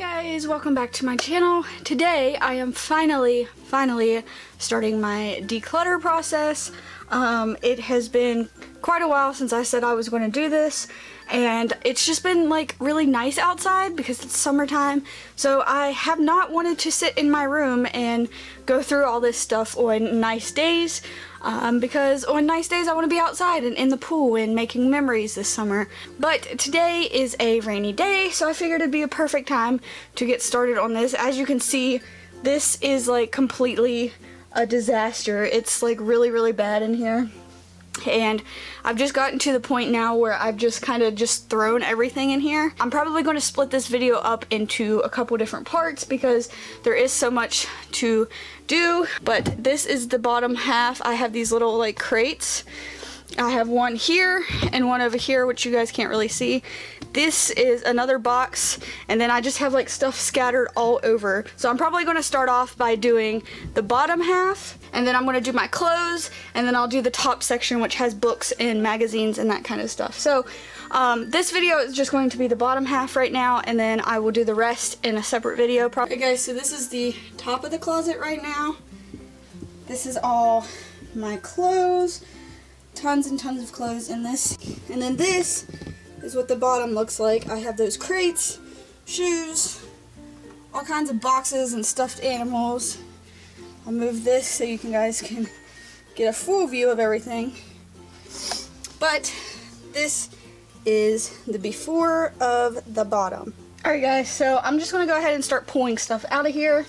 Guys, welcome back to my channel. Today I am finally starting my declutter process. It has been quite a while since I said I was going to do this, and it's just been like really nice outside because it's summertime, so I have not wanted to sit in my room and go through all this stuff on nice days, because on nice days I want to be outside and in the pool and making memories this summer. But today is a rainy day, so I figured it'd be a perfect time to get started on this. As you can see, this is like completely a disaster. It's like really bad in here. And I've just gotten to the point now where I've just kind of thrown everything in here. I'm probably going to split this video up into a couple different parts because there is so much to do. But this is the bottom half. I have these little like crates. I have one here and one over here, which you guys can't really see. This is another box, and then I just have like stuff scattered all over. So I'm probably going to start off by doing the bottom half, and then I'm going to do my clothes, and then I'll do the top section, which has books and magazines and that kind of stuff. So this video is just going to be the bottom half right now, and then I will do the rest in a separate video. Okay guys, so this is the top of the closet right now. This is all my clothes. Tons and tons of clothes in this. And then this is what the bottom looks like. I have those crates, shoes, all kinds of boxes and stuffed animals. I'll move this so you guys can get a full view of everything. But this is the before of the bottom. Alright guys, so I'm just going to go ahead and start pulling stuff out of here.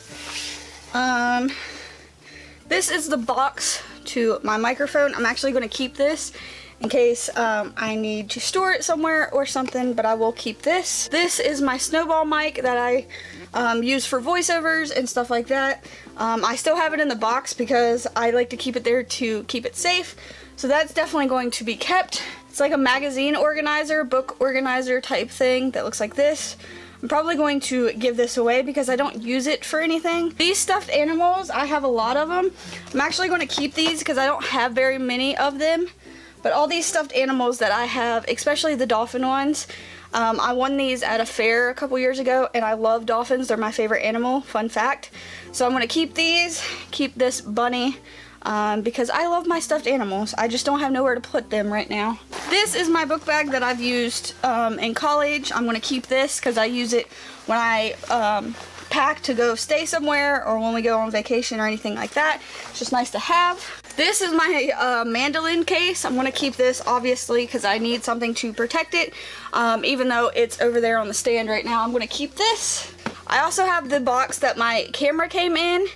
This is the box to my microphone. I'm actually going to keep this in case I need to store it somewhere or something, but I will keep this. This is my snowball mic that I use for voiceovers and stuff like that. I still have it in the box because I like to keep it there to keep it safe, so that's definitely going to be kept. It's like a magazine organizer, book organizer type thing that looks like this. I'm probably going to give this away because I don't use it for anything. These stuffed animals, I have a lot of them. I'm actually going to keep these because I don't have very many of them. But all these stuffed animals that I have, especially the dolphin ones, I won these at a fair a couple years ago, and I love dolphins. They're my favorite animal, fun fact. So I'm going to keep these, keep this bunny, because I love my stuffed animals. I just don't have nowhere to put them right now. This is my book bag that I've used in college. I'm going to keep this because I use it when I pack to go stay somewhere or when we go on vacation or anything like that. It's just nice to have. This is my mandolin case. I'm going to keep this obviously because I need something to protect it. Even though it's over there on the stand right now, I'm going to keep this. I also have the box that my camera came in.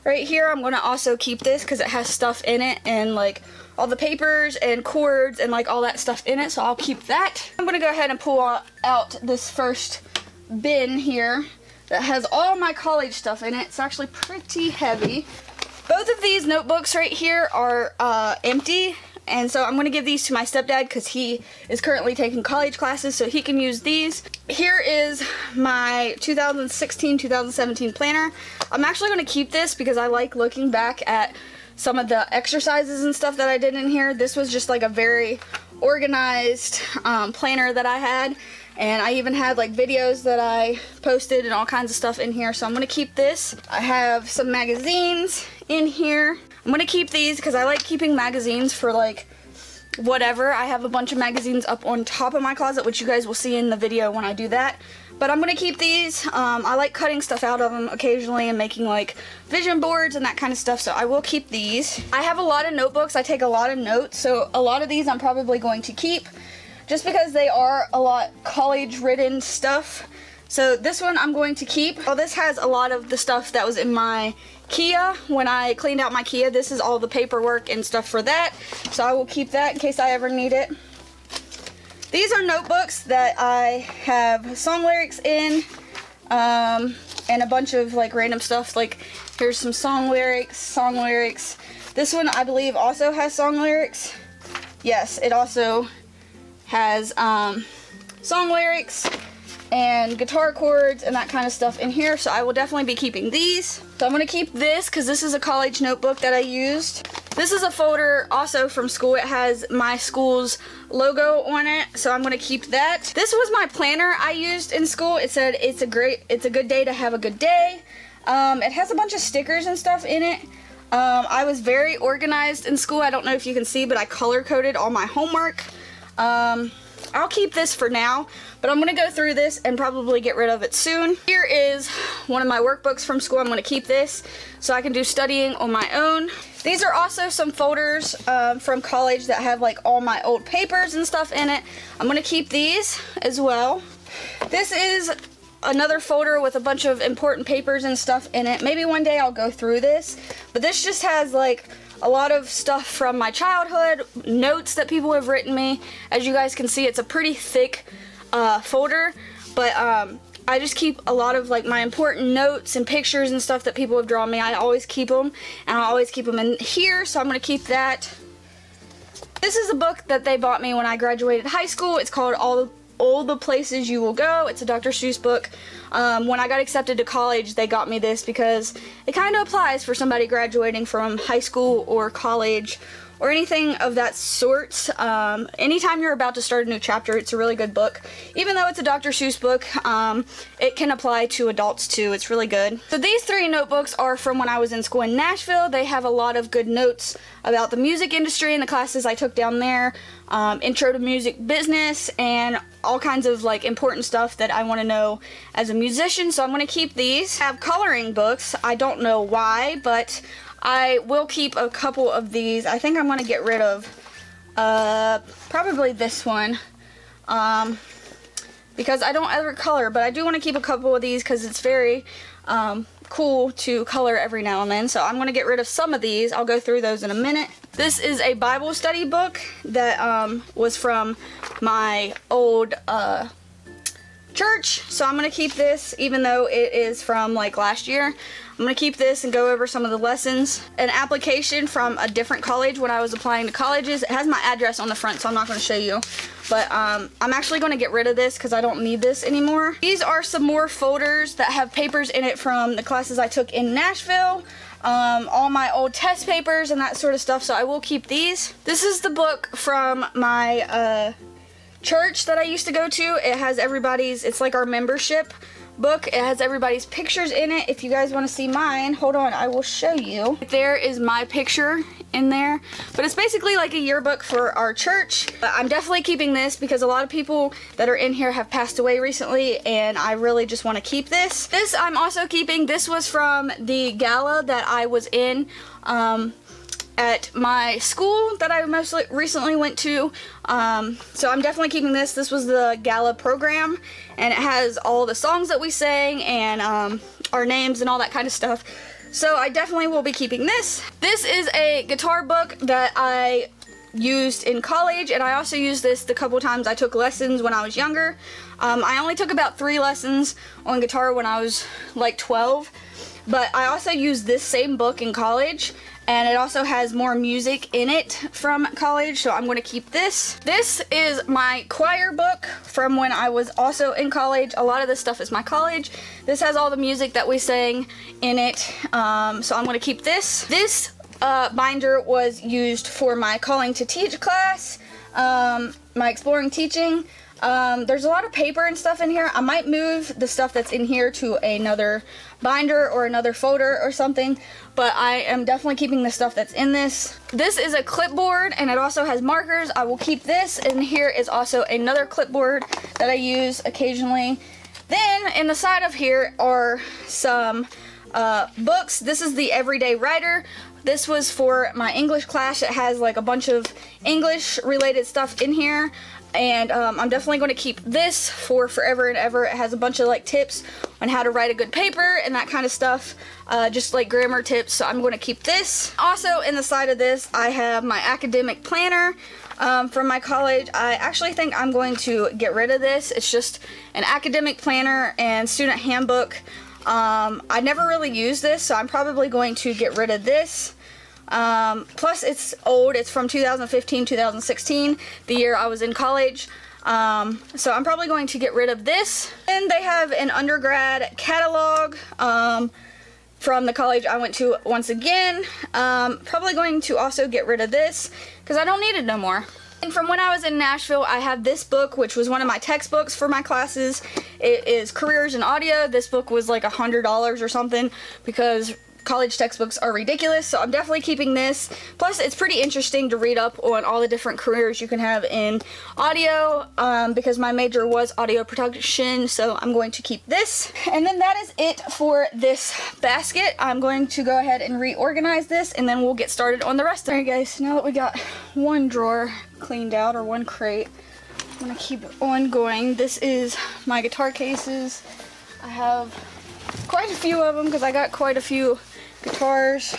Right here, I'm going to also keep this because it has stuff in it and like all the papers and cords and like all that stuff in it, so I'll keep that. I'm going to go ahead and pull out this first bin here that has all my college stuff in it. It's actually pretty heavy. Both of these notebooks right here are empty, and so I'm going to give these to my stepdad because he is currently taking college classes, so he can use these. Here is my 2016-2017 planner. I'm actually going to keep this because I like looking back at some of the exercises and stuff that I did in here. This was just like a very organized planner that I had, and I even had like videos that I posted and all kinds of stuff in here, so I'm going to keep this. I have some magazines in here. I'm going to keep these because I like keeping magazines for like whatever. I have a bunch of magazines up on top of my closet, which you guys will see in the video when I do that. But I'm going to keep these. I like cutting stuff out of them occasionally and making like vision boards and that kind of stuff, so I will keep these. I have a lot of notebooks. I take a lot of notes, so a lot of these I'm probably going to keep just because they are a lot college-ridden stuff. So this one I'm going to keep. Well, this has a lot of the stuff that was in my Kia when I cleaned out my Kia. This is all the paperwork and stuff for that, so I will keep that in case I ever need it. These are notebooks that I have song lyrics in, and a bunch of like random stuff. Like here's some song lyrics. This one I believe also has song lyrics. Yes, it also has song lyrics and guitar chords and that kind of stuff in here, so I will definitely be keeping these. So I'm going to keep this because this is a college notebook that I used. This is a folder also from school. It has my school's logo on it, so I'm gonna keep that. This was my planner I used in school. It said it's a good day to have a good day. It has a bunch of stickers and stuff in it. I was very organized in school. I don't know if you can see, but I color coded all my homework. I'll keep this for now, but I'm gonna go through this and probably get rid of it soon. Here is one of my workbooks from school. I'm gonna keep this so I can do studying on my own. These are also some folders from college that have like all my old papers and stuff in it. I'm gonna keep these as well. This is another folder with a bunch of important papers and stuff in it. Maybe one day I'll go through this, but this just has like a lot of stuff from my childhood, notes that people have written me. As you guys can see, it's a pretty thick folder, but I just keep a lot of like my important notes and pictures and stuff that people have drawn me. I always keep them, and I always keep them in here, so I'm gonna keep that. This is a book that they bought me when I graduated high school. It's called All the Places You Will Go. It's a Dr. Seuss book. When I got accepted to college, they got me this because it kind of applies for somebody graduating from high school or college or anything of that sort. Anytime you're about to start a new chapter, it's a really good book. Even though it's a Dr. Seuss book, it can apply to adults too. It's really good. So these three notebooks are from when I was in school in Nashville. They have a lot of good notes about the music industry and the classes I took down there, intro to music business, and all kinds of like important stuff that I want to know as a musician. So I'm going to keep these. I have coloring books. I don't know why, but I will keep a couple of these. I think I'm going to get rid of probably this one because I don't ever color, but I do want to keep a couple of these because it's very cool to color every now and then. So I'm going to get rid of some of these. I'll go through those in a minute. This is a Bible study book that was from my old church, so I'm going to keep this even though it is from like last year. I'm going to keep this and go over some of the lessons. An application from a different college when I was applying to colleges. It has my address on the front, so I'm not going to show you. But I'm actually going to get rid of this because I don't need this anymore. These are some more folders that have papers in it from the classes I took in Nashville. All my old test papers and that sort of stuff, so I will keep these. This is the book from my church that I used to go to. It has everybody's, it's like our membership book. It has everybody's pictures in it. If you guys want to see mine, hold on, I will show you. There is my picture in there, but it's basically like a yearbook for our church. I'm definitely keeping this because a lot of people that are in here have passed away recently, and I really just want to keep this. This I'm also keeping. This was from the gala that I was in at my school that I most recently went to. So I'm definitely keeping this. This was the gala program, and it has all the songs that we sang and our names and all that kind of stuff. So I definitely will be keeping this. This is a guitar book that I used in college, and I also used this the couple times I took lessons when I was younger. I only took about 3 lessons on guitar when I was like 12, but I also used this same book in college, and it also has more music in it from college, so I'm going to keep this. This is my choir book from when I was also in college. A lot of this stuff is my college. This has all the music that we sang in it, so I'm going to keep this. This binder was used for my Calling to Teach class, my Exploring Teaching. There's a lot of paper and stuff in here. I might move the stuff that's in here to another binder or another folder or something, but I am definitely keeping the stuff that's in this. This is a clipboard, and it also has markers. I will keep this, and here is also another clipboard that I use occasionally. Then in the side of here are some books. This is the Everyday Writer. This was for my English class. It has like a bunch of English related stuff in here. And I'm definitely going to keep this for forever and ever. It has a bunch of like tips on how to write a good paper and that kind of stuff, just like grammar tips, so I'm going to keep this. Also in the side of this I have my academic planner from my college. I actually think I'm going to get rid of this. It's just an academic planner and student handbook. I never really used this, so I'm probably going to get rid of this. Plus it's old. It's from 2015, 2016, the year I was in college. So I'm probably going to get rid of this. And they have an undergrad catalog from from the college I went to once again. Probably going to also get rid of this because I don't need it no more. And from when I was in Nashville, I have this book, which was one of my textbooks for my classes. It is Careers in Audio. This book was like $100 or something because college textbooks are ridiculous, so I'm definitely keeping this. Plus, it's pretty interesting to read up on all the different careers you can have in audio, because my major was audio production, so I'm going to keep this. And then that is it for this basket. I'm going to go ahead and reorganize this, and then we'll get started on the rest. Alright guys, now that we got one drawer cleaned out, or one crate, I'm going to keep on going. This is my guitar cases. I have quite a few of them because I got quite a few guitars,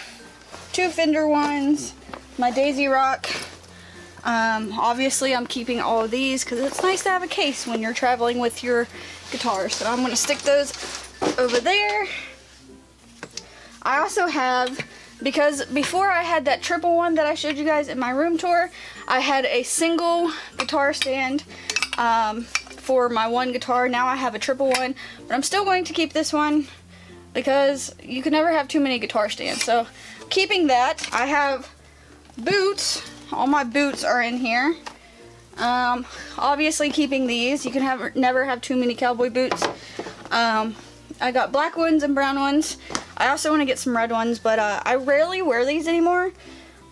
2 Fender ones, my Daisy Rock. Obviously I'm keeping all of these because it's nice to have a case when you're traveling with your guitars. So I'm going to stick those over there. I also have, because before I had that triple one that I showed you guys in my room tour, I had a single guitar stand for my one guitar. Now I have a triple one, but I'm still going to keep this one because you can never have too many guitar stands. So keeping that. I have boots. All my boots are in here. Obviously keeping these. You can never have too many cowboy boots. I got black ones and brown ones. I also want to get some red ones, but I rarely wear these anymore.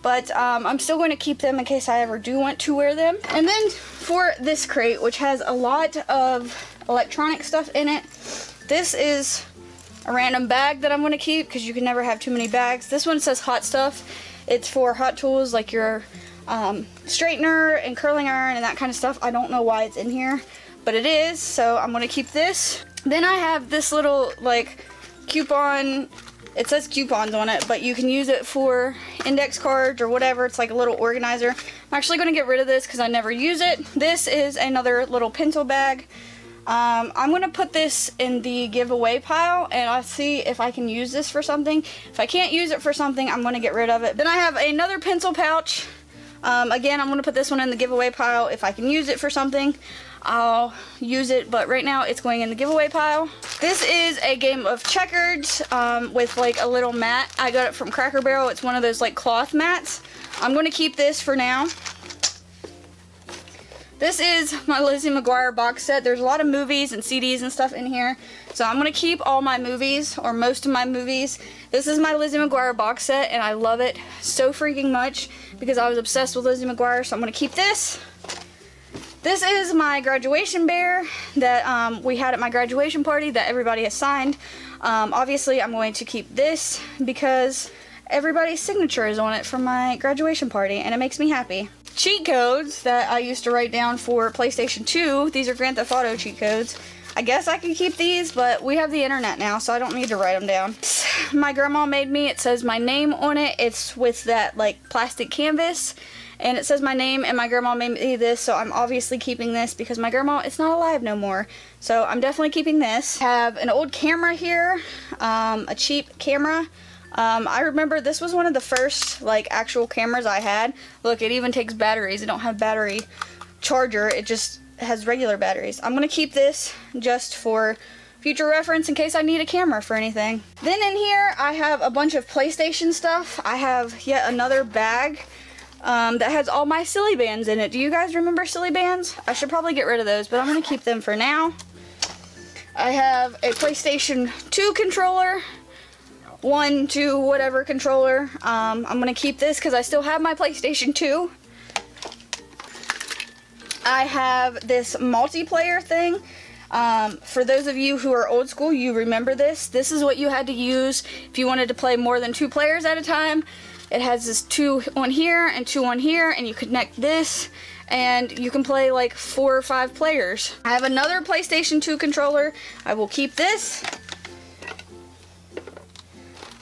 But I'm still going to keep them in case I ever do want to wear them. And then for this crate, which has a lot of electronic stuff in it, this is a random bag that I'm going to keep because you can never have too many bags. This one says hot stuff. It's for hot tools like your straightener and curling iron and that kind of stuff. I don't know why it's in here, but it is, so I'm going to keep this. Then I have this little like coupon. It says coupons on it, but you can use it for index cards or whatever. It's like a little organizer. I'm actually going to get rid of this because I never use it. This is another little pencil bag. I'm going to put this in the giveaway pile, and I'll see if I can use this for something. If I can't use it for something, I'm going to get rid of it. Then I have another pencil pouch. Again, I'm going to put this one in the giveaway pile. If I can use it for something, I'll use it, but right now it's going in the giveaway pile. This is a game of checkers with like a little mat. I got it from Cracker Barrel. It's one of those like cloth mats. I'm going to keep this for now. This is my Lizzie McGuire box set. There's a lot of movies and CDs and stuff in here. So I'm going to keep all my movies, or most of my movies. This is my Lizzie McGuire box set, and I love it so freaking much because I was obsessed with Lizzie McGuire, so I'm going to keep this. This is my graduation bear that we had at my graduation party that everybody has signed. Obviously, I'm going to keep this because everybody's signature is on it from my graduation party, and it makes me happy. Cheat codes that I used to write down for PlayStation 2. These are Grand Theft Auto cheat codes. I guess I can keep these, but we have the internet now, so I don't need to write them down. My grandma made me. It says my name on it. It's with that like plastic canvas, and it says my name, and my grandma made me this, so I'm obviously keeping this because my grandma is not alive no more. So I'm definitely keeping this. I have an old camera here, a cheap camera. I remember this was one of the first like actual cameras I had. Look, it even takes batteries. It don't have battery charger. It just has regular batteries. I'm gonna keep this just for future reference in case I need a camera for anything. Then in here I have a bunch of PlayStation stuff. I have yet another bag that has all my Silly Bands in it. Do you guys remember Silly Bands? I should probably get rid of those, but I'm gonna keep them for now. I have a PlayStation 2 controller. 1, 2, whatever controller. I'm going to keep this because I still have my PlayStation 2. I have this multiplayer thing. For those of you who are old school, you remember this. This is what you had to use if you wanted to play more than 2 players at a time. It has this 2 on here and 2 on here, and you connect this, and you can play like 4 or 5 players. I have another PlayStation 2 controller. I will keep this.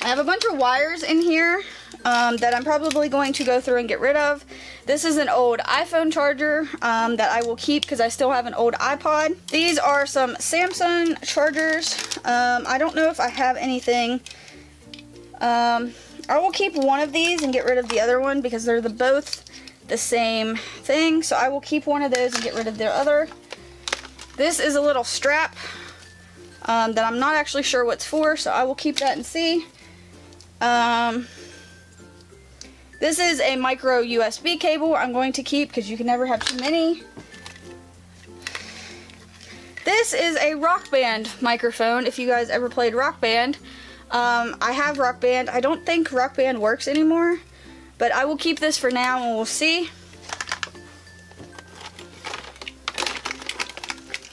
I have a bunch of wires in here that I'm probably going to go through and get rid of. This is an old iPhone charger that I will keep because I still have an old iPod. These are some Samsung chargers. I don't know if I have anything. I will keep one of these and get rid of the other one because they're both the same thing. So I will keep one of those and get rid of the other. This is a little strap that I'm not actually sure what's for, so I will keep that and see. This is a micro USB cable I'm going to keep because you can never have too many. This is a Rock Band microphone, if you guys ever played Rock Band. I have Rock Band. I don't think Rock Band works anymore, but I will keep this for now and we'll see.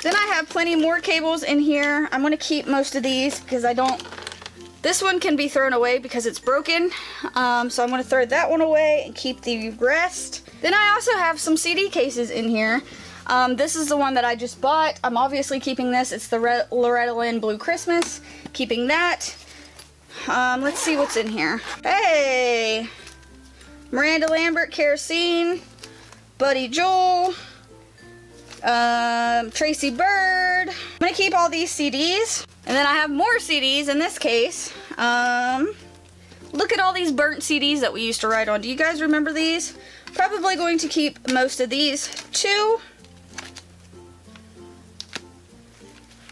Then I have plenty more cables in here. I'm going to keep most of these because this one can be thrown away because it's broken. So I'm going to throw that one away and keep the rest. Then I also have some CD cases in here. This is the one that I just bought. I'm obviously keeping this. It's the Loretta Lynn Blue Christmas. Keeping that. Let's see what's in here. Hey! Miranda Lambert, Kerosene, Buddy Joel, Tracy Bird. I'm gonna keep all these CDs. And then I have more CDs in this case. Look at all these burnt CDs that we used to write on. Do you guys remember these? Probably going to keep most of these too.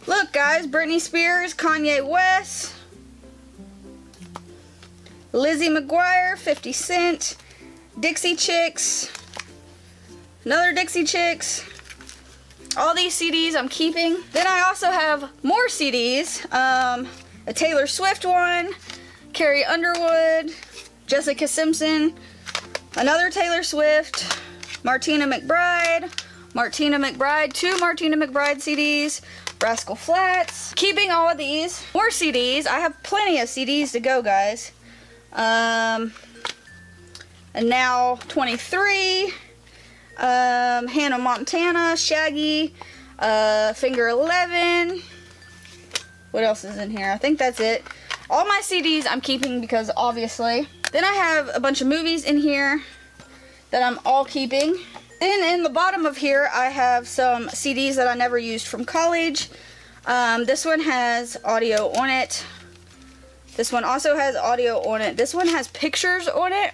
Look guys, Britney Spears, Kanye West, Lizzie McGuire, 50 Cent, Dixie Chicks, another Dixie Chicks. All these CDs I'm keeping. Then I also have more CDs. A Taylor Swift one, Carrie Underwood, Jessica Simpson, another Taylor Swift, Martina McBride, two Martina McBride CDs, Rascal Flatts. Keeping all of these. More CDs. I have plenty of CDs to go, guys. And now 23. Hannah Montana, Shaggy, Finger 11. What else is in here? I think that's it. All my CDs I'm keeping because obviously. Then I have a bunch of movies in here that I'm all keeping. Then in the bottom of here I have some CDs that I never used from college. This one has audio on it. This one also has audio on it. This one has pictures on it.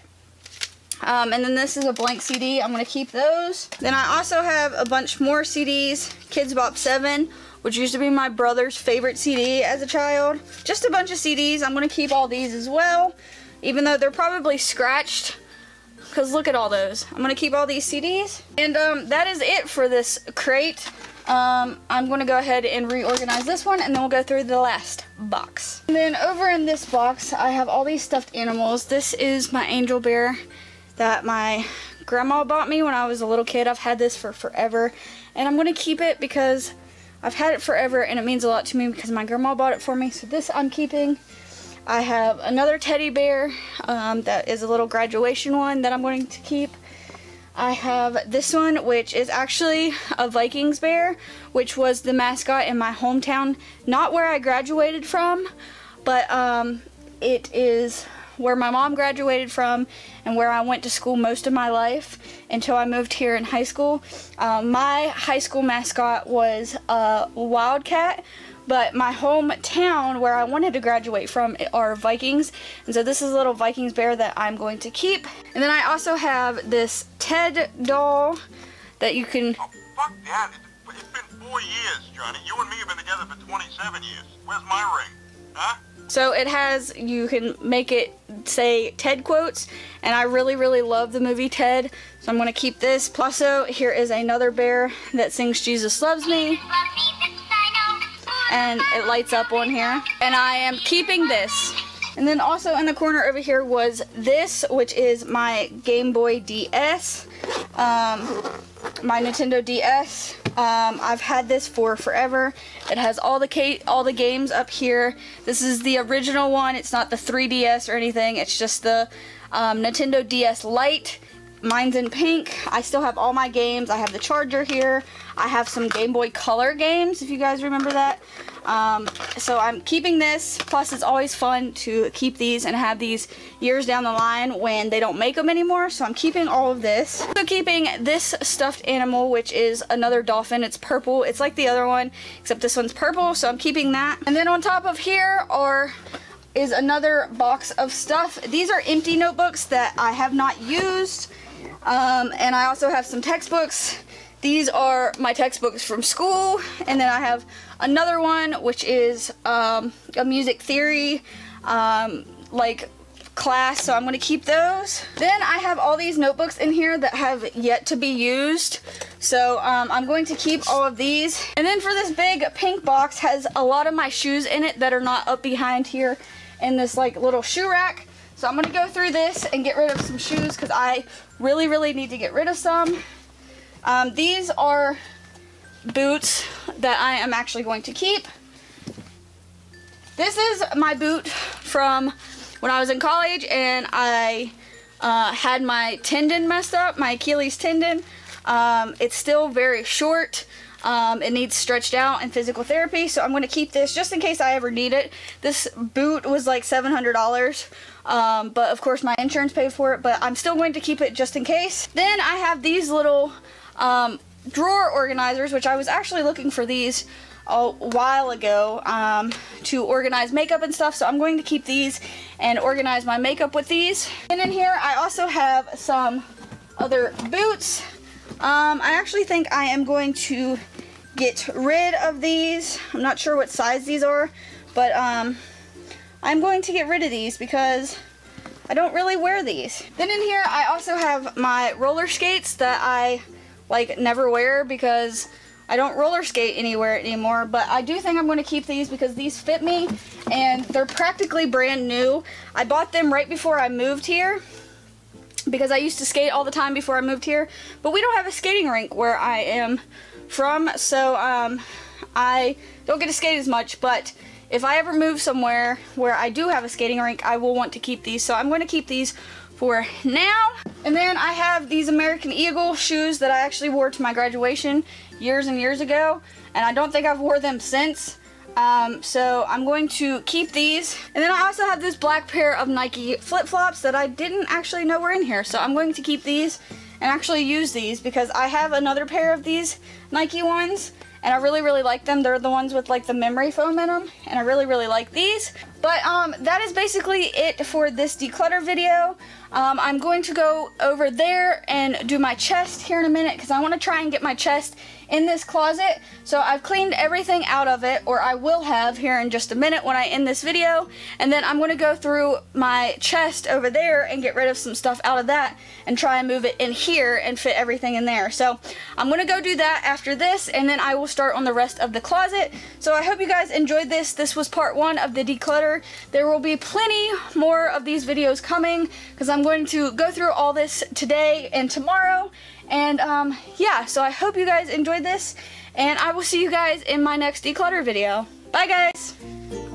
And then this is a blank CD. I'm going to keep those. Then I also have a bunch more CDs. Kids Bop 7, which used to be my brother's favorite CD as a child. Just a bunch of CDs. I'm going to keep all these as well, even though they're probably scratched. Because look at all those. I'm going to keep all these CDs. And that is it for this crate. I'm going to go ahead and reorganize this one, and then we'll go through the last box. And then over in this box, I have all these stuffed animals. This is my angel bear that my grandma bought me when I was a little kid. I've had this for forever, and I'm going to keep it because I've had it forever, and it means a lot to me because my grandma bought it for me. So this I'm keeping. I have another teddy bear that is a little graduation one that I'm going to keep. I have this one, which is actually a Vikings bear, which was the mascot in my hometown. Not where I graduated from, but it is where my mom graduated from and where I went to school most of my life until I moved here in high school. My high school mascot was a Wildcat, but my hometown where I wanted to graduate from are Vikings, and so this is a little Vikings bear that I'm going to keep. And then I also have this Ted doll that you can... Oh, fuck that. It's been 4 years, Johnny. You and me have been together for 27 years. Where's my ring? Huh? So it has, you can make it say Ted quotes, and I really, really love the movie Ted, so I'm going to keep this. Plus, here is another bear that sings Jesus Loves Me, and it lights up on here. And I am keeping this. And then also in the corner over here was this, which is my Game Boy DS, my Nintendo DS. I've had this for forever. It has all the games up here. This is the original one. It's not the 3DS or anything. It's just the Nintendo DS Lite. Mine's in pink. I still have all my games. I have the charger here. I have some Game Boy Color games, if you guys remember that. So I'm keeping this. Plus, it's always fun to keep these and have these years down the line when they don't make them anymore. So I'm keeping all of this. So keeping this stuffed animal, which is another dolphin. It's purple. It's like the other one, except this one's purple. So I'm keeping that. And then on top of here is another box of stuff. These are empty notebooks that I have not used. And I also have some textbooks. These are my textbooks from school. And then I have another one, which is a music theory, like class, so I'm going to keep those. Then I have all these notebooks in here that have yet to be used, so I'm going to keep all of these. And then for this big pink box has a lot of my shoes in it that are not up behind here in this like little shoe rack. So I'm going to go through this and get rid of some shoes because I really need to get rid of some. These are boots that I am actually going to keep. This is my boot from when I was in college and I had my tendon messed up, my Achilles tendon. It's still very short. It needs stretched out in physical therapy, so I'm going to keep this just in case I ever need it. This boot was like $700, but of course my insurance paid for it, but I'm still going to keep it just in case. Then I have these little drawer organizers, which I was actually looking for these a while ago to organize makeup and stuff, so I'm going to keep these and organize my makeup with these. And in here I also have some other boots. I actually think I am going to get rid of these. I'm not sure what size these are, but I'm going to get rid of these because I don't really wear these. Then in here I also have my roller skates that I like never wear because I don't roller skate anywhere anymore, but I do think I'm going to keep these because these fit me and they're practically brand new. I bought them right before I moved here because I used to skate all the time before I moved here, but we don't have a skating rink where I am from, so I don't get to skate as much, but if I ever move somewhere where I do have a skating rink, I will want to keep these, so I'm going to keep these for now. And then I have these American Eagle shoes that I actually wore to my graduation years and years ago, and I don't think I've wore them since. So I'm going to keep these. And then I also have this black pair of Nike flip-flops that I didn't actually know were in here, so I'm going to keep these and actually use these because I have another pair of these Nike ones and I really like them. They're the ones with like the memory foam in them, and I really like these. But that is basically it for this declutter video. I'm going to go over there and do my chest here in a minute because I want to try and get my chest in this closet. So I've cleaned everything out of it, or I will have here in just a minute when I end this video, and then I'm going to go through my chest over there and get rid of some stuff out of that and try and move it in here and fit everything in there. So I'm going to go do that after this, and then I will start on the rest of the closet. So I hope you guys enjoyed this. This was part 1 of the declutter. There will be plenty more of these videos coming because I'm going to go through all this today and tomorrow. And yeah, so I hope you guys enjoyed this, and I will see you guys in my next declutter video. Bye guys!